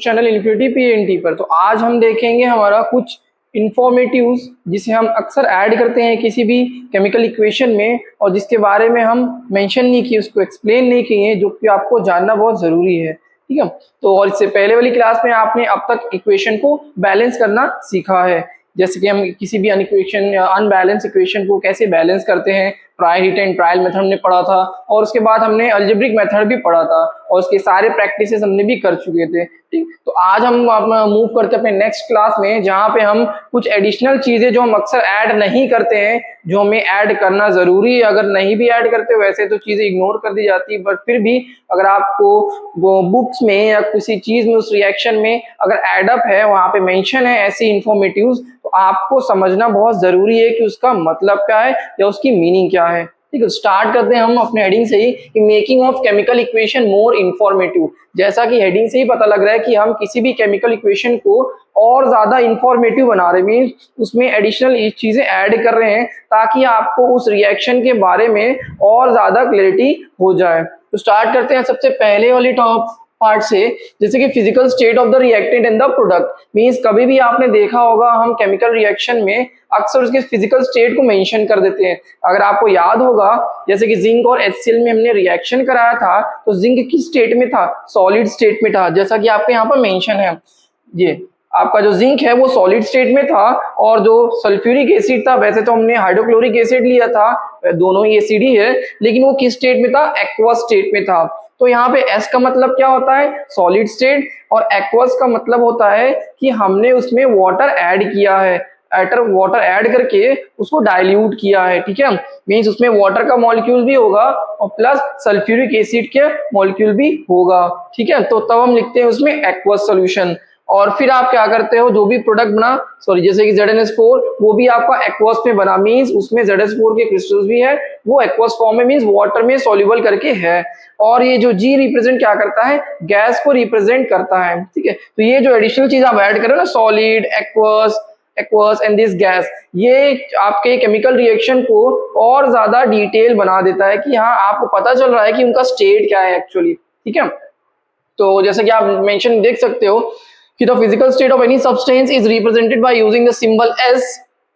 Channel infinity PNT पर। तो आज हम देखेंगे हमारा कुछ इंफॉर्मेटिव्स जिसे हम अक्सर ऐड करते हैं किसी भी केमिकल इक्वेशन में और जिसके बारे में हम मेंशन नहीं किए, उसको एक्सप्लेन नहीं किए, जो कि आपको जानना बहुत ज़रूरी है। ठीक है, तो और इससे पहले वाली क्लास में आपने अब तक इक्वेशन को बैलेंस करना सीखा है, जैसे कि हम किसी भी इक्वेशन या अनबैलेंस इक्वेशन को कैसे बैलेंस करते हैं। Trial hit and trial method हमने पढ़ा था और उसके बाद हमने अलजेब्रिक मेथड भी पढ़ा था और उसके सारे प्रैक्टिसेस हमने भी कर चुके थे। ठीक, तो आज हम मूव करते हैं अपने नेक्स्ट क्लास में, जहाँ पे हम कुछ एडिशनल चीजें जो हम अक्सर ऐड नहीं करते हैं, जो हमें ऐड करना जरूरी है। अगर नहीं भी ऐड करते वैसे तो चीजें इग्नोर कर दी जाती है, बट फिर भी अगर आपको वो बुक्स में या किसी चीज में उस रिएक्शन में अगर एडअप है, वहां पे मेंशन है ऐसी इंफॉर्मेटिव्स, तो आपको समझना बहुत जरूरी है कि उसका मतलब क्या है या उसकी मीनिंग क्या है। ठीक है, स्टार्ट करते हैं हम अपने हेडिंग से ही कि making of chemical equation more informative. जैसा कि हेडिंग से ही पता लग रहा है कि हम किसी भी केमिकल इक्वेशन को और ज्यादा इंफॉर्मेटिव बना रहे हैं, मींस उसमें एडिशनल चीजें ऐड कर रहे हैं ताकि आपको उस रिएक्शन के बारे में और ज्यादा क्लैरिटी हो जाए। तो स्टार्ट करते हैं सबसे पहले वाली टॉप पार्ट से, जैसे कि physical state of the reactant in the product. Means कभी भी आपने देखा होगा हम केमिकल रिएक्शन में अक्सर उसके फिजिकल स्टेट को मेंशन कर देते हैं। अगर आपको याद होगा, जैसे कि जिंक और HCl में हमने रिएक्शन कराया था, तो जिंक किस स्टेट में था? सॉलिड स्टेट में था, जैसा कि आपके यहाँ पर मेंशन है। ये आपका जो जिंक है वो सॉलिड स्टेट में था और जो सल्फ्यूरिक एसिड था, वैसे तो हमने हाइड्रोक्लोरिक एसिड लिया था, दोनों ही एसिड ही है, लेकिन वो किस स्टेट में था? एक्वस स्टेट में था। तो यहाँ पे S का मतलब क्या होता है? सॉलिड स्टेट, और एक्वस का मतलब होता है कि हमने उसमें वाटर ऐड किया है, वाटर ऐड करके उसको डाइल्यूट किया है। ठीक है, मींस उसमें वाटर का मॉलिक्यूल भी होगा और प्लस सल्फ्यूरिक एसिड के मॉलिक्यूल भी होगा। ठीक है, तो तब हम लिखते हैं उसमें एक्वस सॉल्यूशन। और फिर आप क्या करते हो, जो भी प्रोडक्ट बना, जैसे कि ZnH4, वो भी आपका एक्वस में बना, मींस उसमें ZH4 के क्रिस्टल्स भी है, वो एक्वस फॉर्म में, मींस वाटर में सॉल्युबल करके है। और ये जो G रिप्रेजेंट क्या करता है? गैस को रिप्रेजेंट करता है। ठीक है, तो ये जो एडिशनल चीज आप ऐड कर रहे हो ना, solid, aqueous and this gas, ये आपके केमिकल रिएक्शन को और ज्यादा डिटेल बना देता है कि हाँ, आपको पता चल रहा है कि उनका स्टेट क्या है एक्चुअली। ठीक है, तो जैसे कि आप मेंशन देख सकते हो कि the physical state of any substance is represented by using the symbol S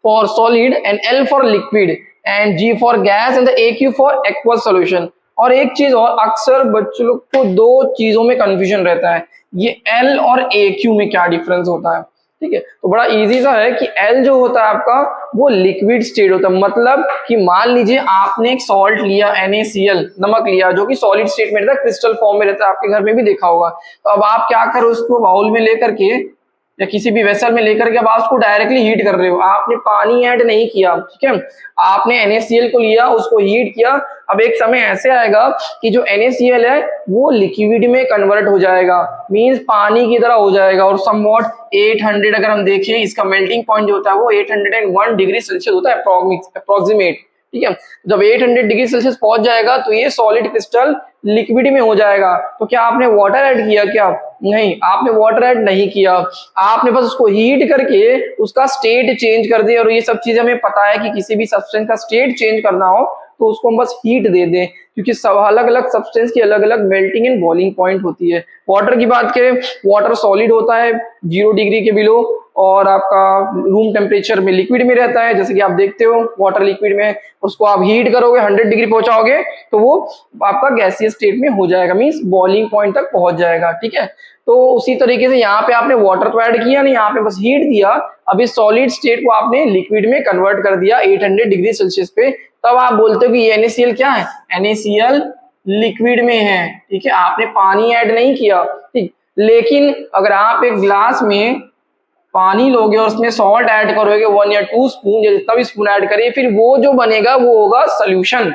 for solid and L for liquid and G for gas and the AQ for aqueous solution। और एक चीज और, अक्सर बच्चों लोग को दो चीजों में कंफ्यूजन रहता है, ये L और AQ में क्या डिफरेंस होता है। ठीक है, तो बड़ा इजी सा है कि L जो होता है आपका वो लिक्विड स्टेट होता है, मतलब कि मान लीजिए आपने एक सॉल्ट लिया, NaCl, नमक लिया, जो कि सॉलिड स्टेट में रहता है, क्रिस्टल फॉर्म में रहता है, आपके घर में भी देखा होगा। तो अब आप क्या करो, उसको बाउल में लेकर के या किसी भी वेसल में लेकर के अब आप उसको डायरेक्टली हीट कर रहे हो, आपने पानी ऐड नहीं किया। ठीक है, आपने NaCl को लिया, उसको हीट किया। अब एक समय ऐसे आएगा कि जो NaCl है वो लिक्विड में कन्वर्ट हो जाएगा, मींस पानी की तरह हो जाएगा, और समवॉट 800, अगर हम देखें इसका मेल्टिंग पॉइंट जो होता है वो 801 डिग्री सेल्सियस होता है अप्रोक्सीमेट। ठीक है, जब 800 डिग्री सेल्सियस पहुंच जाएगा तो ये सॉलिड क्रिस्टल लिक्विड में हो जाएगा। तो क्या आपने वाटर ऐड किया? क्या नहीं, आपने वाटर ऐड नहीं किया, आपने बस उसको हीट करके उसका स्टेट चेंज कर दिया। और ये सब चीजें हमें पता है कि किसी भी सब्सटेंस का स्टेट चेंज करना हो तो उसको हम बस हीट दे दें, क्योंकि सब अलग अलग सब्सटेंस की अलग अलग मेल्टिंग एंड बॉइलिंग पॉइंट होती है। वाटर की बात करें, वाटर सॉलिड होता है 0 डिग्री के बिलो, और आपका रूम टेम्परेचर में लिक्विड में रहता है। जैसे कि आप देखते हो वाटर लिक्विड में, उसको आप हीट करोगे, 100 डिग्री पहुंचाओगे तो वो आपका गैसियस स्टेट में हो जाएगा, मींस बॉइलिंग पॉइंट तक पहुंच जाएगा। ठीक है, तो उसी तरीके से यहाँ पे आपने वाटर तो ऐड किया नहीं, यहाँ पे बस हीट दिया। अभी सॉलिड स्टेट को आपने लिक्विड में कन्वर्ट कर दिया 800 डिग्री सेल्सियस पे, तब आप बोलते हो कि ये NaCl क्या है? NaCl लिक्विड में है। ठीक है, आपने पानी ऐड नहीं किया। ठीक, लेकिन अगर आप एक ग्लास में पानी लोगे और उसमें सॉल्ट ऐड करोगे 1 या 2 स्पून, या जितना भी स्पून ऐड करिए, फिर वो जो बनेगा वो होगा सोल्यूशन।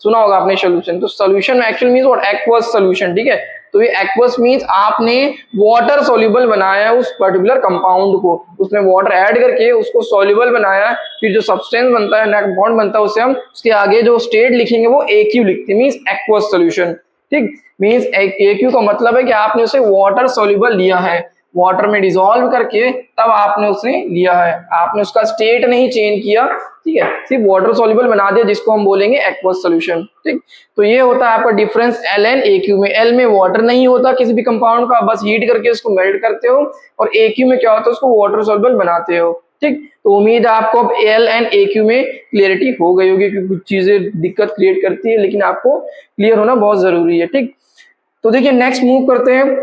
सुना होगा आपने सोल्यूशन, तो solution actually means what? Aqueous solution. ठीक है, तो ये एक्वस मींस आपने वाटर सॉल्युबल बनाया है उस पर्टिकुलर कंपाउंड को, उसमें वाटर ऐड करके उसको सॉल्युबल बनाया, फिर जो सब्सटेंस बनता है, नेक्स्ट बॉन्ड बनता है, उससे हम उसके आगे जो स्टेट लिखेंगे वो AQ लिखते हैं, मींस एक्वस सोल्यूशन। ठीक, मींस AQ का मतलब है कि आपने उसे वाटर सॉल्युबल लिया है। वाटर में डिसॉल्व करके तब आपने उसे लिया है, आपने उसका स्टेट नहीं चेंज किया, ठीक है, सिर्फ वाटर सॉल्युबल बना दिया जिसको हम बोलेंगे एक्वस सॉल्यूशन। ठीक, तो ये होता है आपका difference L N A Q में। एल में वाटर नहीं होता किसी भी कंपाउंड का, बस हीट करके उसको मेल्ट करते हो, और ए क्यू में क्या होता है उसको वाटर सॉल्युबल बनाते हो। ठीक, तो उम्मीद है आपको अब एल एंड ए क्यू में क्लियरिटी हो गई होगी, क्योंकि कुछ चीजें दिक्कत क्रिएट करती है, लेकिन आपको क्लियर होना बहुत जरूरी है। ठीक, तो देखिए नेक्स्ट मूव करते हैं,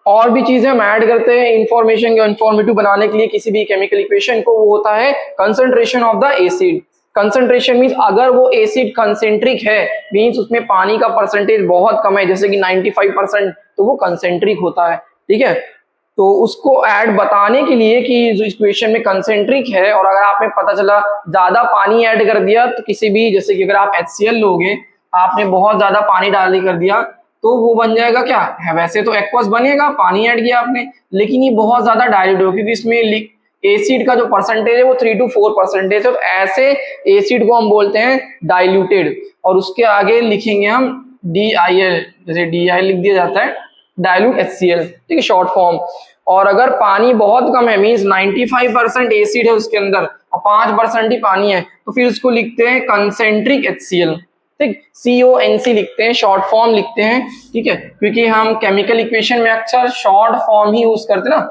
और भी चीजें हम ऐड करते हैं इंफॉर्मेशन या इंफॉर्मेटिव बनाने के लिए किसी भी केमिकल इक्वेशन को, वो होता है concentration of the acid. Concentration means अगर वो एसिड कंसेंट्रिक है, मींस उसमें पानी का परसेंटेज बहुत कम है, जैसे कि 95%, तो वो कंसेंट्रिक होता है। ठीक है, तो उसको ऐड बताने के लिए कि जो इक्वेशन में कंसेंट्रिक है, और अगर आपने पता चला ज्यादा पानी ऐड कर दिया, तो किसी भी, जैसे कि अगर आप HCl लोगे, आपने बहुत ज्यादा पानी डाल कर दिया, तो वो बन जाएगा क्या है, वैसे तो एक्वस बनेगा, पानी ऐड किया आपने, लेकिन ये बहुत ज्यादा डाइल्यूट हो, क्योंकि इसमें एसिड का जो परसेंटेज है वो 3 to 4% है, तो ऐसे एसिड को हम बोलते हैं डाइल्यूटेड। और उसके आगे लिखेंगे हम DIL, जैसे DIL लिख दिया जाता है, डाइल्यूट HCl, ठीक है, शॉर्ट फॉर्म। और अगर पानी बहुत कम है, मींस 95% एसिड है उसके अंदर और 5% ही पानी है, तो फिर उसको लिखते हैं कंसेंट्रिक HCl। ठीक, CONC लिखते हैं, शॉर्ट फॉर्म लिखते हैं। ठीक है, क्योंकि हम केमिकल इक्वेशन में अक्सर शॉर्ट फॉर्म ही यूज करते हैं ना,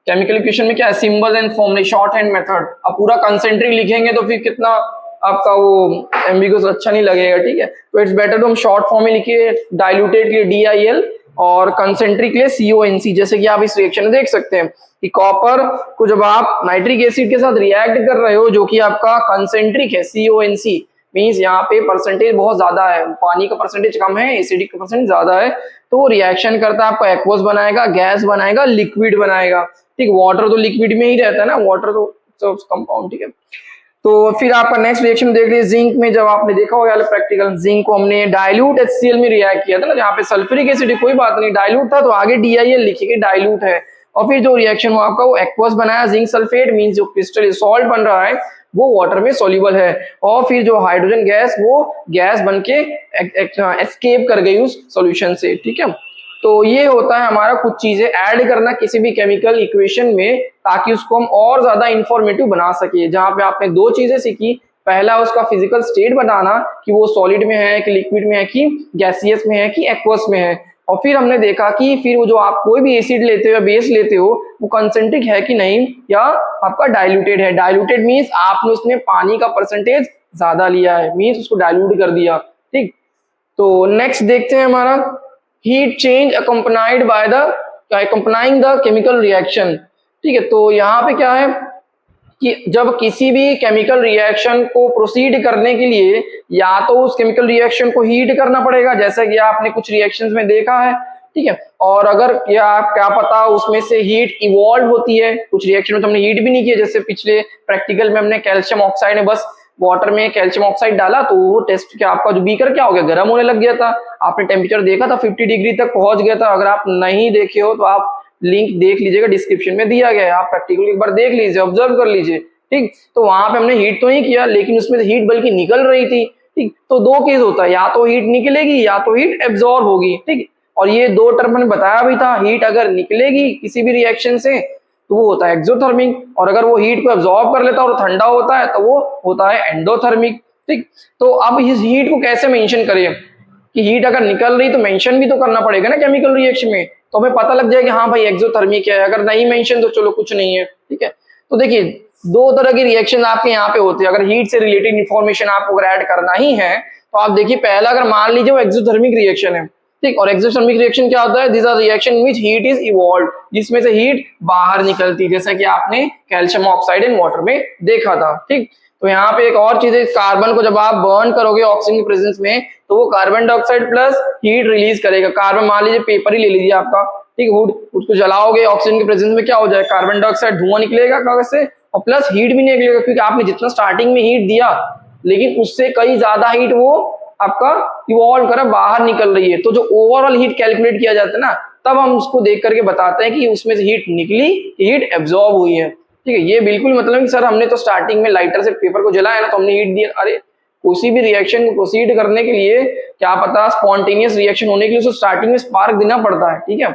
केमिकल इक्वेशन में क्या है, सिंबल एंड फॉर्मूले, शॉर्ट हैंड मेथड। अब पूरा कंसेंट्रिक लिखेंगे तो फिर कितना आपका वो एम्बिगुअस अच्छा नहीं लगेगा। ठीक है, तो इट्स बेटर तो हम शॉर्ट फॉर्म में लिखिए, डाइल्यूटेड के लिए DIL और कंसेंट्रिक के लिए CONC। जैसे कि आप इस रिएक्शन में देख सकते हैं कि कॉपर को जब आप नाइट्रिक एसिड के साथ रिएक्ट कर रहे हो, जो कि आपका कंसेंट्रिक है, CONC मींस यहाँ पे परसेंटेज बहुत ज्यादा है, पानी का परसेंटेज कम है, एसिडिक का परसेंटेज ज्यादा है, तो वो रिएक्शन करता है, आपका एक्वस बनाएगा, गैस बनाएगा, लिक्विड बनाएगा। ठीक, वाटर तो लिक्विड में ही रहता है ना, वाटर तो कंपाउंड। ठीक है, तो फिर आपका नेक्स्ट रिएक्शन देख लीजिए, जिंक में जब आपने देखा होगा प्रैक्टिकल, जिंक को हमने डाइल्यूट HCl में रिएक्ट किया था ना, जहाँ पे सल्फ्यूरिक एसिड कोई बात नहीं, डाइल्यूट था, तो आगे DIL लिखिए डाइल्यूट है, और फिर जो रिएक्शन हुआ आपका वो एक्वस बनाया, जिंक सल्फेट मींस जो क्रिस्टल सॉल्ट बन रहा है वो वाटर में सॉल्युबल है, और फिर जो हाइड्रोजन गैस वो गैस बन के एस्केप कर गई उस सॉल्यूशन से। ठीक है, तो ये होता है हमारा कुछ चीजें ऐड करना किसी भी केमिकल इक्वेशन में, ताकि उसको हम और ज्यादा इंफॉर्मेटिव बना सके। जहां पे आपने दो चीजें सीखी, पहला उसका फिजिकल स्टेट बताना कि वो सॉलिड में है कि लिक्विड में है कि गैसियस में है कि एक्वस में है, और फिर हमने देखा कि फिर वो जो आप कोई भी एसिड लेते हो या बेस लेते हो वो कंसेंट्रिक है कि नहीं, या आपका डाइल्यूटेड है। डाइल्यूटेड मींस आपने उसमें पानी का परसेंटेज ज्यादा लिया है, मींस उसको डाइल्यूट कर दिया। ठीक, तो नेक्स्ट देखते हैं हमारा heat change accompanied by the accompanying the chemical reaction. ठीक है, तो यहाँ पे क्या है कि जब किसी भी केमिकल रिएक्शन को प्रोसीड करने के लिए या तो उस केमिकल रिएक्शन को हीट करना पड़ेगा, जैसा कि आपने कुछ रिएक्शंस में देखा है। ठीक है, और अगर क्या पता उसमें से हीट इवॉल्व होती है, कुछ रिएक्शन में तो हमने हीट भी नहीं किया, जैसे पिछले प्रैक्टिकल में हमने कैल्शियम ऑक्साइड में बस वाटर में कैल्शियम ऑक्साइड डाला, तो वो टेस्ट क्या आपका जो बीकर क्या हो गया, गर्म होने लग गया था, आपने टेम्परेचर देखा था 50 डिग्री तक पहुंच गया था। अगर आप नहीं देखे हो तो आप लिंक देख लीजिएगा, डिस्क्रिप्शन में दिया गया है, आप प्रैक्टिकल एक बार देख लीजिए, ऑब्जर्व कर लीजिए। ठीक, तो वहां पे हमने हीट तो नहीं किया, लेकिन उसमें से हीट बल्कि निकल रही थी। ठीक, तो दो केस होता है, या तो हीट निकलेगी या तो हीट एब्जॉर्ब होगी। ठीक, और ये दो टर्म मैंने बताया भी था, हीट अगर निकलेगी किसी भी रिएक्शन से तो वो होता है एक्सोथर्मिक, और अगर वो हीट को एब्जॉर्ब कर लेता है और ठंडा होता है तो वो होता है एंडोथर्मिक। ठीक, तो अब इस हीट को कैसे मेंशन करें कि हीट अगर निकल रही तो मेंशन भी तो करना पड़ेगा ना केमिकल रिएक्शन में, तो हमें पता लग जाएगा हाँ भाई एक्सोथर्मिक है, अगर नहीं मेंशन तो चलो कुछ नहीं है। ठीक है, तो देखिए दो तरह के रिएक्शन आपके यहाँ पे होते हैं, अगर हीट से रिलेटेड इंफॉर्मेशन आपको अगर ऐड करना ही है तो आप देखिए पहला अगर मान लीजिए वो एक्सोथर्मिक रिएक्शन है। ठीक, और एक्सोथर्मिक रिएक्शन क्या होता है, this are reaction which heat is evolve, जिसमें से हीट बाहर निकलती है, जैसा कि आपने कैल्शियम ऑक्साइड इन वाटर में देखा था। ठीक, तो यहाँ पे एक और चीज है, कार्बन को जब आप बर्न करोगे ऑक्सीजन की प्रेजेंस में तो वो carbon dioxide plus heat release करेगा। कार्बन मान लीजिए पेपर ही ले लीजिए आपका, ठीक, वुड, उसको जलाओगे ऑक्सीजन की प्रेजेंस में क्या हो जाएगा, कार्बन डाइऑक्साइड धुआं निकलेगा कागज से और प्लस हीट भी निकलेगा, क्योंकि आपने जितना स्टार्टिंग में हीट दिया लेकिन उससे कई ज्यादा हीट वो आपका इवॉल्व कर बाहर निकल रही है। तो जो ओवरऑल हीट कैलकुलेट किया जाता है ना, तब हम उसको देख करके बताते हैं कि उसमें से हीट निकली, हीट एब्जॉर्ब हुई है। ठीक है, ये बिल्कुल मतलब कि सर हमने तो स्टार्टिंग में लाइटर से पेपर को जलाया ना तो हमने हीट दिया, अरे किसी भी रिएक्शन को प्रोसीड करने के लिए क्या पता स्पॉन्टेनियस रिएक्शन होने के लिए उसको स्टार्टिंग में स्पार्क देना पड़ता है। ठीक है,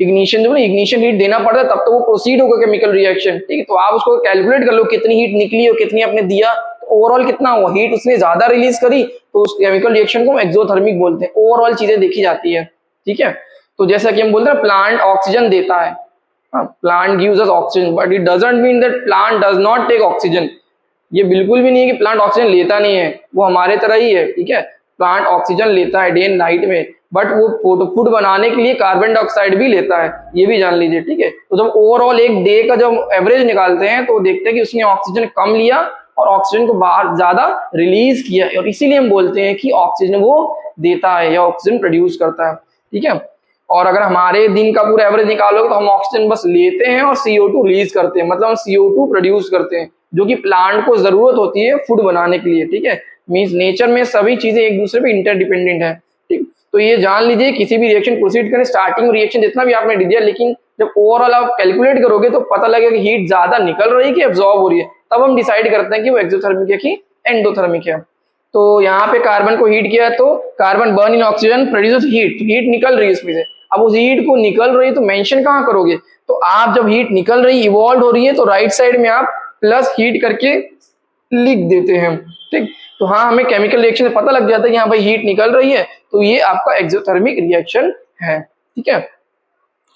इग्निशन जो इग्निशन हीट देना पड़ता है तब तो वो प्रोसीड होगा केमिकल रिएक्शन, ठीक है। तो आप उसको कैलकुलेट कर लो कितनी हीट निकली और कितनी आपने दिया, तो ओवरऑल कितना हुआ, हीट उसने ज्यादा रिलीज करी तो उस केमिकल रिएक्शन को हम एक्सोथर्मिक बोलते हैं। ओवरऑल चीजें देखी जाती है, ठीक है। तो जैसा कि हम बोलते हैं प्लांट ऑक्सीजन देता है, plant gives us oxygen, but it doesn't mean that plant does not take oxygen. ये बिल्कुल भी नहीं है कि प्लांट ऑक्सीजन लेता नहीं है, वो हमारे तरह ही है, ठीक है। प्लांट ऑक्सीजन लेता है डे एंड नाइट में, बट वो फूड बनाने के लिए कार्बन डाइऑक्साइड भी लेता है, ये भी जान लीजिए, ठीक है। तो जब ओवरऑल एक डे का जब एवरेज निकालते हैं तो देखते हैं कि उसने ऑक्सीजन कम लिया और ऑक्सीजन को बाहर ज्यादा रिलीज किया, और इसीलिए हम बोलते हैं कि ऑक्सीजन वो देता है या ऑक्सीजन प्रोड्यूस करता है, ठीक है। और अगर हमारे दिन का पूरा एवरेज निकालोगे तो हम ऑक्सीजन बस लेते हैं और CO2 रिलीज करते हैं, मतलब हम CO2 प्रोड्यूस करते हैं जो कि प्लांट को जरूरत होती है फूड बनाने के लिए, ठीक है। मींस नेचर में सभी चीजें एक दूसरे पे इंटरडिपेंडेंट है, ठीक। तो ये जान लीजिए किसी भी रिएक्शन प्रोसीड करें, स्टार्टिंग रिएक्शन जितना भी आपने दिया, लेकिन जब ओवरऑल आप कैलकुलेट करोगे तो पता लगेगा कि हीट ज्यादा निकल रही है कि एब्जॉर्ब हो रही है, तब हम डिसाइड करते हैं कि वो एक्सोथर्मिक है कि एंडोथर्मिक है। तो यहाँ पे कार्बन को हीट किया तो कार्बन बर्न इन ऑक्सीजन प्रोड्यूस हीट, तो हीट निकल रही है उसमें से। अब उस हीट को निकल रही है तो मेंशन कहाँ करोगे, तो आप जब हीट निकल रही इवॉल्व हो रही है तो राइट साइड में आप प्लस हीट करके लिख देते हैं, ठीक। तो हाँ, हमें केमिकल रिएक्शन से पता लग जाता है कि हाँ भाई हीट निकल रही है, तो ये आपका एक्सोथर्मिक रिएक्शन है, ठीक है।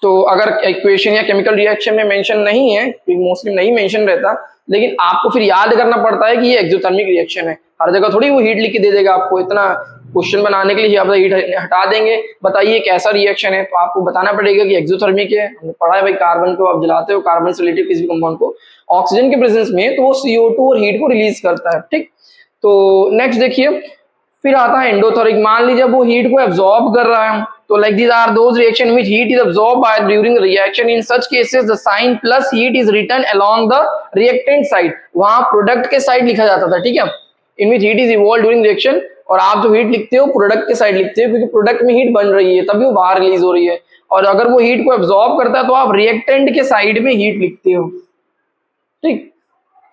तो अगर इक्वेशन या केमिकल रिएक्शन में मेंशन नहीं है, मोस्टली नहीं मेंशन रहता, लेकिन आपको फिर याद करना पड़ता है कि ये एक्सोथर्मिक रिएक्शन है। हर जगह थोड़ी वो हीट लिख के दे देगा आपको, इतना क्वेश्चन बनाने के लिए आप हीट हटा देंगे, बताइए कैसा रिएक्शन है, तो आपको बताना पड़ेगा कि एक्सोथर्मिक है। हमने पढ़ा है भाई, कार्बन को आप जलाते हो, कार्बन से रिलेटेड किसी भी कंपाउंड को ऑक्सीजन के प्रेजेंस में, तो वो CO2 और हीट को रिलीज करता है, ठीक। तो नेक्स्ट देखिए, फिर आता है एंडोथर्मिक। मान लीजिए वो हीट को एब्जॉर्ब कर रहा है, तो like these are those reaction which heat is absorb by during reaction, in such cases the sign plus heat is written along the reactant side. वहां प्रोडक्ट के साइड लिखा जाता था, ठीक है, in which heat is evolve during reaction, और आप जो हीट लिखते हो प्रोडक्ट के साइड लिखते हो क्योंकि प्रोडक्ट में हीट बन रही है तभी वो बाहर रिलीज हो रही है। और अगर वो हीट को एब्जॉर्ब करता है तो आप रिएक्टेंट के साइड में हीट लिखते हो, ठीक।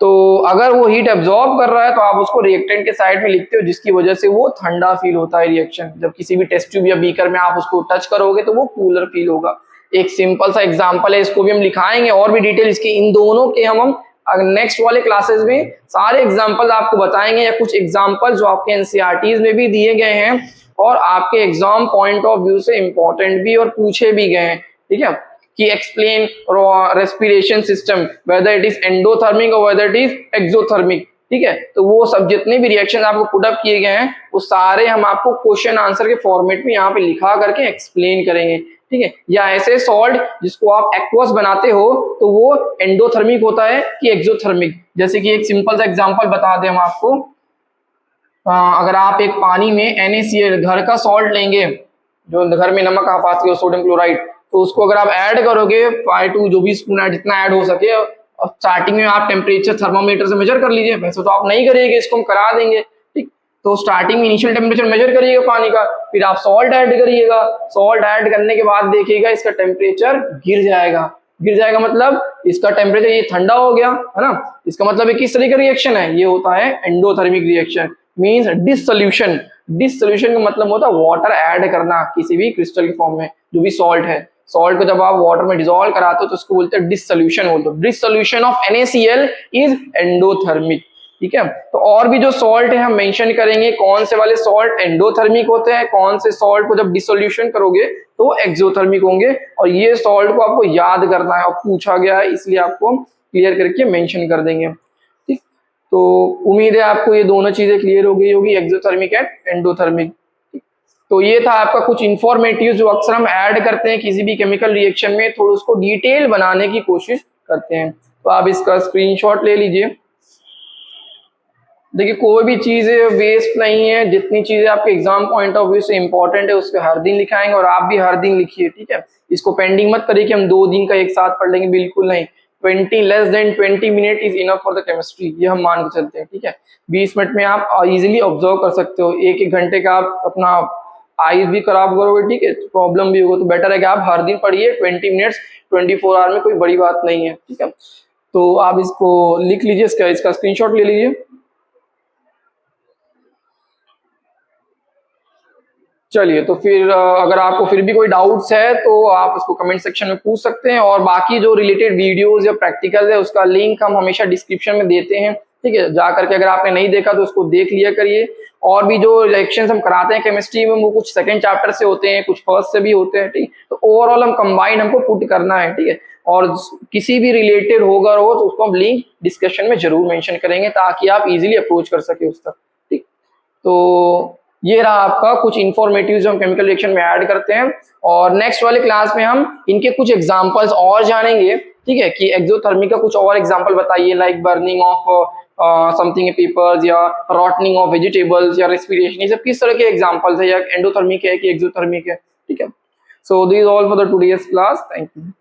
तो अगर वो हीट एब्जॉर्ब कर रहा है तो आप उसको रिएक्टेंट के साइड में लिखते हो, जिसकी वजह से वो ठंडा फील होता है रिएक्शन। जब किसी भी टेस्ट ट्यूब या बीकर में आप उसको टच करोगे तो वो कूलर फील होगा। एक सिंपल सा एग्जांपल है, इसको भी हम लिखाएंगे और भी डिटेल इसके, इन दोनों के हम नेक्स्ट वाले क्लासेस में सारे एग्जांपल आपको बताएंगे, या कुछ एग्जांपल जो आपके एनसीईआरटीज में भी दिए गए हैं और आपके एग्जाम पॉइंट ऑफ व्यू से इंपॉर्टेंट भी और पूछे भी गए हैं, ठीक है, कि explain respiration system whether it is endothermic और वेदर इट इज एक्सोथर्मिक, ठीक है। तो वो सब जितने भी रिएक्शन आपको पुट अप किए गए हैं वो सारे हम आपको क्वेश्चन आंसर के फॉर्मेट में यहाँ पे लिखा करके एक्सप्लेन करेंगे, ठीक है। या ऐसे सॉल्ट जिसको आप एक्वस बनाते हो तो वो एंडोथर्मिक होता है कि एक्सोथर्मिक, जैसे कि एक सिंपल सा एग्जांपल बता दें हम आपको। अगर आप एक पानी में NaCl घर का सॉल्ट लेंगे, जो घर में नमक आप आती है सोडियम क्लोराइड, तो उसको अगर आप ऐड करोगे 5 to जो भी स्पून है जितना ऐड हो सके, और स्टार्टिंग में आप टेम्परेचर थर्मामीटर से मेजर कर लीजिए, वैसे तो आप नहीं करिएगा, इसको हम करा देंगे, ठीक। तो स्टार्टिंग में इनिशियल टेम्परेचर मेजर करिएगा पानी का, फिर आप सॉल्ट ऐड करिएगा, सॉल्ट ऐड करने के बाद देखिएगा इसका टेम्परेचर गिर जाएगा, गिर जाएगा मतलब इसका टेम्परेचर ये ठंडा हो गया है ना, इसका मतलब किस तरह का रिएक्शन है, ये होता है endothermic reaction, means dissolution. Dissolution का मतलब होता है वाटर ऐड करना किसी भी क्रिस्टल के फॉर्म में, जो भी सॉल्ट है, सॉल्ट को जब आप वाटर में डिसॉल्व कराते हो तो उसको बोलते हैं डिसोल्यूशन, बोलते हो dissolution of NaCl is endothermic, ठीक है। तो और भी जो सॉल्ट है हम मेंशन करेंगे कौन से वाले सॉल्ट एंडोथर्मिक होते हैं, कौन से सॉल्ट को जब डिसोल्यूशन करोगे तो वो एक्सोथर्मिक होंगे, और ये सॉल्ट को आपको याद करना है और पूछा गया है इसलिए आपको क्लियर करके मेंशन कर देंगे, ठीक। तो उम्मीद है आपको ये दोनों चीजें क्लियर हो गई होगी, एक्सोथर्मिक एंड एंडोथर्मिक। तो ये था आपका कुछ इंफॉर्मेटिव जो अक्सर हम ऐड करते हैं किसी भी केमिकल रिएक्शन में, थोड़ा उसको डिटेल बनाने की कोशिश करते हैं। तो आप इसका स्क्रीनशॉट ले लीजिए। देखिए कोई भी चीज वेस्ट नहीं है, जितनी चीजें आपके एग्जाम पॉइंट ऑफ व्यू से इंपॉर्टेंट है उसको हर दिन लिखाएंगे, और आप भी हर दिन लिखिए, ठीक है। इसको पेंडिंग मत करिए कि हम 2 दिन का एक साथ पढ़ लेंगे, बिल्कुल नहीं। 20 minute is enough for the chemistry, ये हम मान के चलते हैं, ठीक है। 20 मिनट में आप इजिली ऑब्जर्व कर सकते हो, 1-1 घंटे का आप अपना आईज भी खराब करोगे, ठीक है, तो प्रॉब्लम भी होगा। तो बेटर है कि आप हर दिन पढ़िए 20 मिनट्स 24 आवर में, कोई बड़ी बात नहीं है, ठीक है। तो आप इसको लिख लीजिए, इसका स्क्रीनशॉट ले लीजिए। चलिए, तो फिर अगर आपको फिर भी कोई डाउट्स है तो आप उसको कमेंट सेक्शन में पूछ सकते हैं, और बाकी जो रिलेटेड वीडियोस या प्रैक्टिकल है उसका लिंक हम हमेशा डिस्क्रिप्शन में देते हैं, ठीक है। जा करके अगर आपने नहीं देखा तो उसको देख लिया करिए। और भी जो लेक्चर्स हम कराते हैं केमिस्ट्री में वो कुछ सेकंड चैप्टर से होते हैं, कुछ फर्स्ट से भी होते हैं, ठीक। तो ओवरऑल हम कंबाइंड हमको पुट करना है, ठीक है। और किसी भी रिलेटेड होगा तो उसको हम लिंक डिस्कशन में जरूर मेंशन करेंगे ताकि आप इजीली अप्रोच कर सके उस तक, ठीक। तो ये रहा आपका कुछ इंफॉर्मेटिव जो हम केमिकल रिएक्शन में ऐड करते हैं, और नेक्स्ट वाले क्लास में हम इनके कुछ एग्जांपल्स और जानेंगे, ठीक है। कि एक्सोथर्मी का कुछ और एग्जांपल बताइए, like burning of something papers, या रॉटनिंग ऑफ वेजिटेबल्स, या रेस्पिरेशन, ये सब किस तरह के एग्जांपल्स है, या एंडोथर्मिक है कि एक्सोथर्मिक है, ठीक है। So this all for the today's class, thank you.